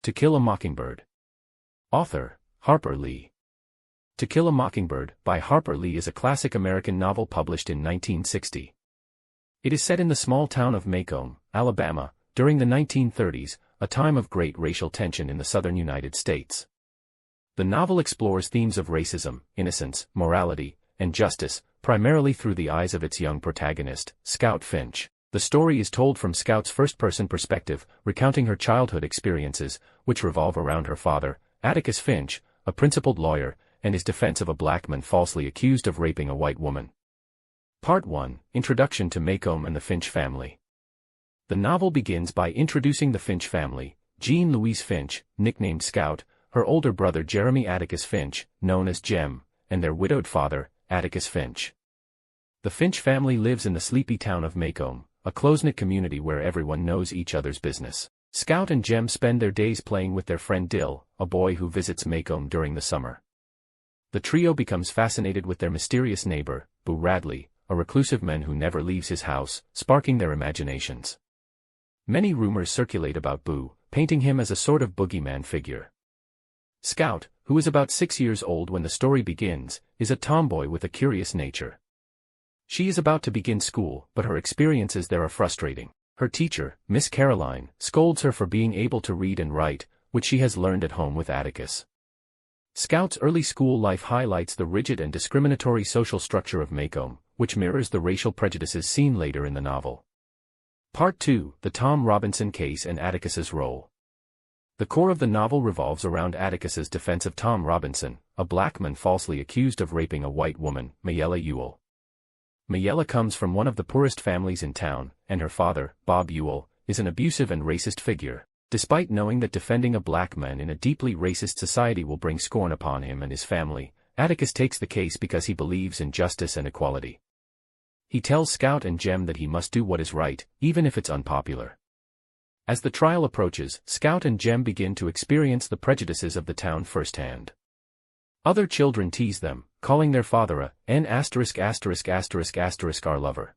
To Kill a Mockingbird. Author, Harper Lee. To Kill a Mockingbird by Harper Lee is a classic American novel published in 1960. It is set in the small town of Maycomb, Alabama, during the 1930s, a time of great racial tension in the southern United States. The novel explores themes of racism, innocence, morality, and justice, primarily through the eyes of its young protagonist, Scout Finch. The story is told from Scout's first-person perspective, recounting her childhood experiences, which revolve around her father, Atticus Finch, a principled lawyer, and his defense of a black man falsely accused of raping a white woman. Part 1, Introduction to Maycomb and the Finch Family. The novel begins by introducing the Finch family: Jean Louise Finch, nicknamed Scout, her older brother Jeremy Atticus Finch, known as Jem, and their widowed father, Atticus Finch. The Finch family lives in the sleepy town of Maycomb, a close-knit community where everyone knows each other's business. Scout and Jem spend their days playing with their friend Dill, a boy who visits Maycomb during the summer. The trio becomes fascinated with their mysterious neighbor, Boo Radley, a reclusive man who never leaves his house, sparking their imaginations. Many rumors circulate about Boo, painting him as a sort of boogeyman figure. Scout, who is about 6 years old when the story begins, is a tomboy with a curious nature. She is about to begin school, but her experiences there are frustrating. Her teacher, Miss Caroline, scolds her for being able to read and write, which she has learned at home with Atticus. Scout's early school life highlights the rigid and discriminatory social structure of Maycomb, which mirrors the racial prejudices seen later in the novel. Part 2, The Tom Robinson Case and Atticus's Role. The core of the novel revolves around Atticus's defense of Tom Robinson, a black man falsely accused of raping a white woman, Mayella Ewell. Mayella comes from one of the poorest families in town, and her father, Bob Ewell, is an abusive and racist figure. Despite knowing that defending a black man in a deeply racist society will bring scorn upon him and his family, Atticus takes the case because he believes in justice and equality. He tells Scout and Jem that he must do what is right, even if it's unpopular. As the trial approaches, Scout and Jem begin to experience the prejudices of the town firsthand. Other children tease them, calling their father a ******* our lover.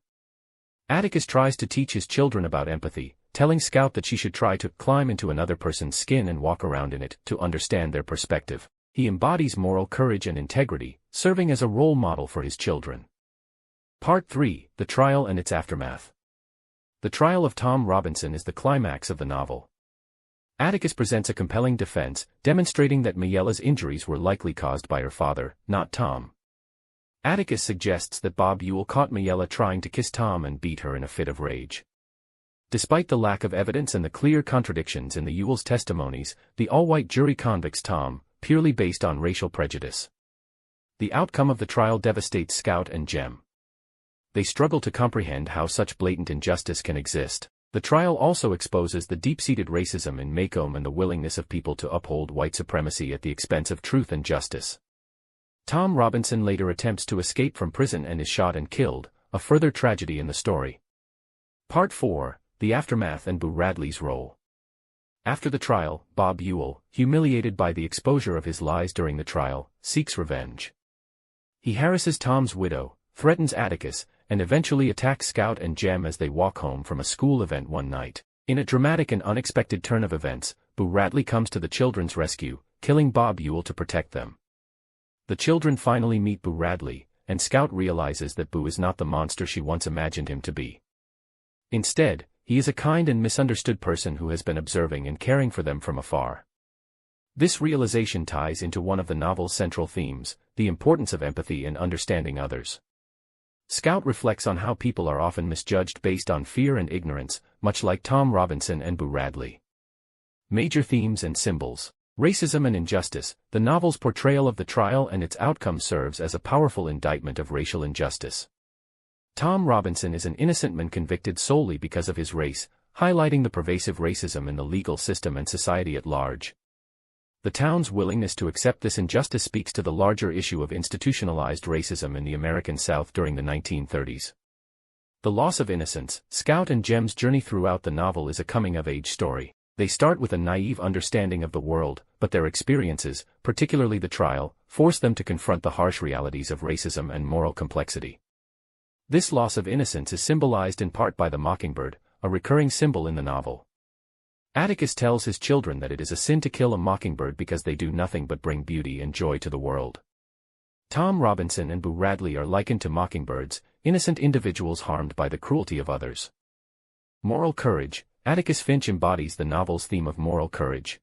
Atticus tries to teach his children about empathy, telling Scout that she should try to climb into another person's skin and walk around in it to understand their perspective. He embodies moral courage and integrity, serving as a role model for his children. Part 3, The Trial and its Aftermath. The trial of Tom Robinson is the climax of the novel. Atticus presents a compelling defense, demonstrating that Mayella's injuries were likely caused by her father, not Tom. Atticus suggests that Bob Ewell caught Mayella trying to kiss Tom and beat her in a fit of rage. Despite the lack of evidence and the clear contradictions in the Ewell's testimonies, the all-white jury convicts Tom, purely based on racial prejudice. The outcome of the trial devastates Scout and Jem. They struggle to comprehend how such blatant injustice can exist. The trial also exposes the deep-seated racism in Maycomb and the willingness of people to uphold white supremacy at the expense of truth and justice. Tom Robinson later attempts to escape from prison and is shot and killed, a further tragedy in the story. Part 4, The Aftermath and Boo Radley's Role. After the trial, Bob Ewell, humiliated by the exposure of his lies during the trial, seeks revenge. He harasses Tom's widow, threatens Atticus, and eventually attacks Scout and Jem as they walk home from a school event one night. In a dramatic and unexpected turn of events, Boo Radley comes to the children's rescue, killing Bob Ewell to protect them. The children finally meet Boo Radley, and Scout realizes that Boo is not the monster she once imagined him to be. Instead, he is a kind and misunderstood person who has been observing and caring for them from afar. This realization ties into one of the novel's central themes, the importance of empathy and understanding others. Scout reflects on how people are often misjudged based on fear and ignorance, much like Tom Robinson and Boo Radley. Major themes and symbols. Racism and injustice. The novel's portrayal of the trial and its outcome serves as a powerful indictment of racial injustice. Tom Robinson is an innocent man convicted solely because of his race, highlighting the pervasive racism in the legal system and society at large. The town's willingness to accept this injustice speaks to the larger issue of institutionalized racism in the American South during the 1930s. The loss of innocence. Scout and Jem's journey throughout the novel is a coming-of-age story. They start with a naive understanding of the world, but their experiences, particularly the trial, force them to confront the harsh realities of racism and moral complexity. This loss of innocence is symbolized in part by the mockingbird, a recurring symbol in the novel. Atticus tells his children that it is a sin to kill a mockingbird because they do nothing but bring beauty and joy to the world. Tom Robinson and Boo Radley are likened to mockingbirds, innocent individuals harmed by the cruelty of others. Moral courage. Atticus Finch embodies the novel's theme of moral courage.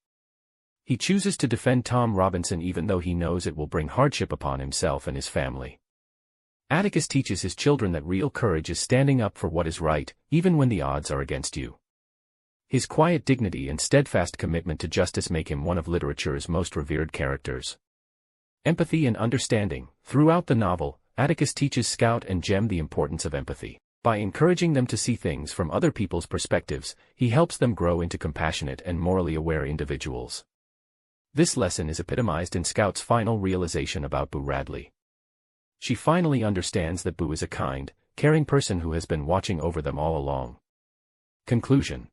He chooses to defend Tom Robinson even though he knows it will bring hardship upon himself and his family. Atticus teaches his children that real courage is standing up for what is right, even when the odds are against you. His quiet dignity and steadfast commitment to justice make him one of literature's most revered characters. Empathy and understanding. Throughout the novel, Atticus teaches Scout and Jem the importance of empathy. By encouraging them to see things from other people's perspectives, he helps them grow into compassionate and morally aware individuals. This lesson is epitomized in Scout's final realization about Boo Radley. She finally understands that Boo is a kind, caring person who has been watching over them all along. Conclusion.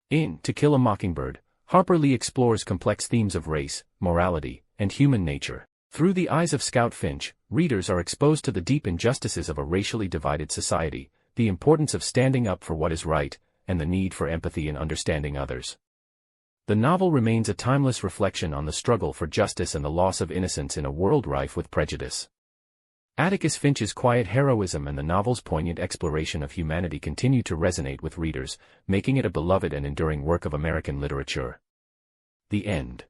In To Kill a Mockingbird, Harper Lee explores complex themes of race, morality, and human nature. Through the eyes of Scout Finch, readers are exposed to the deep injustices of a racially divided society, the importance of standing up for what is right, and the need for empathy and understanding others. The novel remains a timeless reflection on the struggle for justice and the loss of innocence in a world rife with prejudice. Atticus Finch's quiet heroism and the novel's poignant exploration of humanity continue to resonate with readers, making it a beloved and enduring work of American literature. The end.